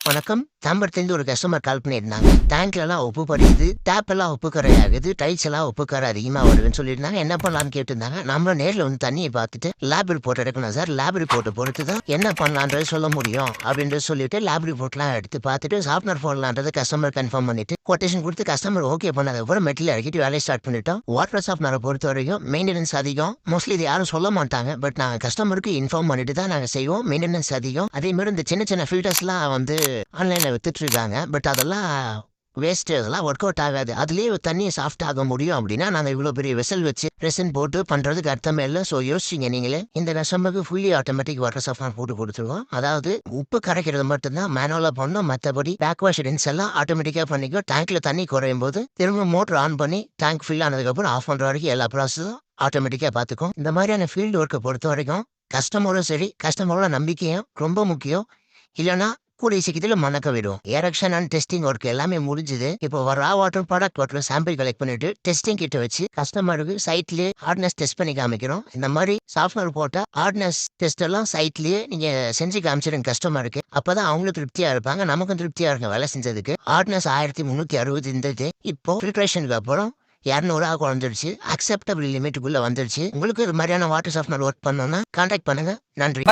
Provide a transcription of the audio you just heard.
வணக்கம். தாம்பரத்துலேருந்து ஒரு கஸ்டமர் கால் பண்ணியிருந்தாங்க. டேங்க்லலாம் உப்பு படியுது, டேப் எல்லாம் உப்பு கரையாகுது, டைல்ஸ் எல்லாம் உப்பு கரை அதிகமா வருதுன்னு சொல்லியிருந்தாங்க. என்ன பண்ணலான்னு கேட்டிருந்தாங்க. நம்மளும் நேர்ல வந்து தண்ணிய பார்த்துட்டு லேப் ரிப்போர்ட் எடுக்கணும் சார். லேப் ரிப்போர்ட்ட பொறுத்து தான் என்ன பண்ணலான்றது சொல்ல முடியும் அப்படின்றது சொல்லிட்டு லேப் ரிப்போர்ட்லாம் எடுத்து பார்த்துட்டு சாஃப்ட்வேர் போடலான்றத கஸ்டமர் கன்ஃபார்ம் பண்ணிட்டு கொட்டேஷன் கொடுத்து கஸ்டமர் ஓகே பண்ணதுக்கப்புறம் மெட்டீரியல் இறக்கிட்டு வேலையை ஸ்டார்ட் பண்ணிட்டோம். வாட்டர் சாஃப்ட்வேரை பொறுத்த வரைக்கும் மெயின்டெனன்ஸ் அதிகம். மோஸ்ட்லி இது யாரும் சொல்ல மாட்டாங்க. பட் நாங்கள் கஸ்டமருக்கு இன்ஃபார்ம் பண்ணிட்டு தான் நாங்கள் செய்வோம். மெயின்டெனன்ஸ் அதிகம். அதே மாதிரி இந்த சின்ன சின்ன ஃபில்டர்ஸ்லாம் வந்து ஆன்லைன்ல வித்துட்டு இருக்காங்க. பட் அதெல்லாம் வேஸ்ட். அதெல்லாம் ஒர்க் அவுட் ஆகாது. அதுலயே தண்ணியை சாஃப்ட் ஆக முடியும் அப்படின்னா நாங்க இவ்வளவு பெரிய வெசல் வச்சு ரெசன் போட்டு பண்றதுக்கு அர்த்தமே இல்லை. ஸோ யோசிச்சிங்க நீங்களே. இந்த கஸ்டமருக்கு ஃபுல்லி ஆட்டோமேட்டிக் வாட்டர் சாஃப்ட்வேர் போட்டு கொடுத்துருவோம். அதாவது உப்பு கரைக்கிறது மட்டும்தான் மேனுவலா பண்ணணும். மற்றபடி பேக் வாஷ் ரின்ஸ் எல்லாம் ஆட்டோமேட்டிக்கா பண்ணிக்கோ. டேங்க்ல தண்ணி குறையும் போது திரும்ப மோட்டர் ஆன் பண்ணி டேங்க் ஃபில் ஆனதுக்கப்புறம் ஆஃப் பண்ற வரைக்கும் எல்லா ப்ராசஸும் ஆட்டோமேட்டிக்கா பார்த்துக்கும். இந்த மாதிரியான ஃபீல்டு ஒர்க்கை பொறுத்த வரைக்கும் கஸ்டமரும் சரி, கஸ்டமரோட நம்பிக்கையும் ரொம்ப முக்கியம். இல்லைன்னா கூடிய சீக்கிரத்தில் மணக்க விடும். எரக்ஷன் அண்ட் டெஸ்டிங் ஒர்க் எல்லாமே முடிஞ்சுது. இப்போ raw water product water sample collect பண்ணிட்டு டெஸ்டிங் கிட்ட வச்சு கஸ்டமருக்கு சைட்லயே ஹார்ட்னஸ் டெஸ்ட் பண்ணி காமிக்கிறோம். இந்த மாதிரி சாஃப்ட்வேர் போட்டா ஹார்ட்னஸ் டெஸ்ட் எல்லாம் சைட்லயே நீங்க செஞ்சு காமிச்சிருங்க கஸ்டமருக்கு. அப்பதான் அவங்களும் திருப்தியா இருப்பாங்க, நமக்கும் திருப்தியா இருக்கும் வேலை செஞ்சதுக்கு. ஹார்ட்னஸ் 1360 இருந்தது. இப்போ ஃபில்ட்ரேஷனுக்கு அப்புறம் 200 குறைஞ்சிருச்சு. அக்செப்டபிள் லிமிட்டுக்குள்ள வந்துருச்சு. உங்களுக்கு இது மாதிரியான வாட்டர் சாஃப்ட்வேர் ஒர்க் பண்ணணும்னா கான்டாக்ட் பண்ணுங்க. நன்றி.